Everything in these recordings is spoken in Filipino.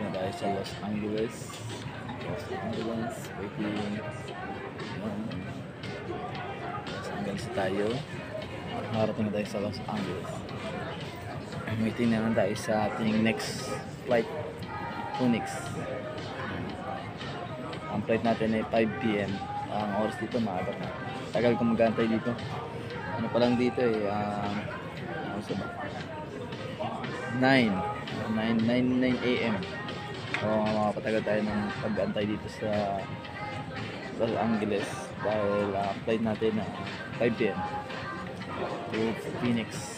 Nakarating na tayo sa Los Angeles. Waiting. Los Angeles tayo. Nakarating na tayo sa Los Angeles. Waiting naman tayo sa ating next flight. Phoenix. Ang flight natin ay 5 PM. Ang oras dito maaga na. Tagal kong mag-aantay dito. Ano pa lang dito eh. Ano sa ba? 9 AM. So makapatagal tayo ng pag-antay dito sa Los Angeles dahil flight natin na 5 PM to Phoenix.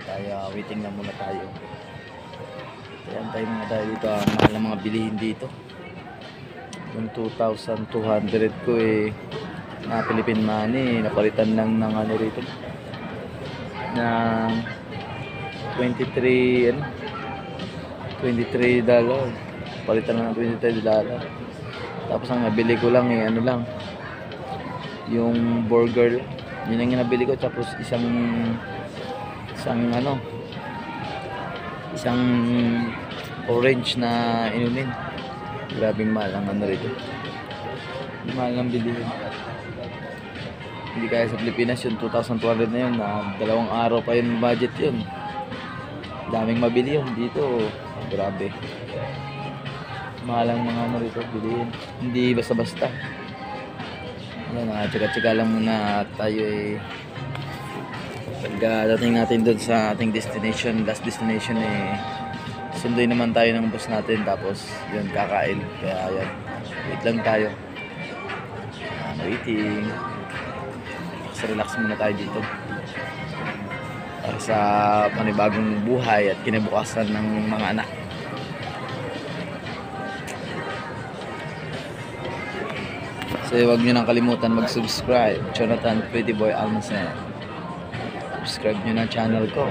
Kaya waiting lang muna tayo. Kaya antay muna tayo dito. Mahal ang mga bilihin dito. Yung 2,200 ko eh na Philippine money, napalitan lang ng ano rito ng $23 palitan lang ng $23. Tapos ang nabili ko lang eh ano lang yung burger, yun ang nabili ko, tapos isang orange na inumin. Grabing mahal ang ano rito. Mahal ng bilihin. Hindi kaya sa Pilipinas yung 2,200 na yun, na 2 araw pa yun budget yun. Daming mabili yun dito. Grabe. Mahal ang mga ano rito, bilihin. Hindi basta-basta. Yan, tsaka-tsaka lang muna tayo eh. Pagdating natin doon sa ating destination, last destination eh, sunduin naman tayo ng bus natin, tapos yun, kakain. Kaya yan, wait lang tayo. Waiting. Mas relax muna tayo dito para sa panibagong buhay at kinabukasan ng mga anak. So huwag nyo nang kalimutan mag-subscribe. Jonathan Pretty Boy Almacen. Subscribe nyo na channel ko.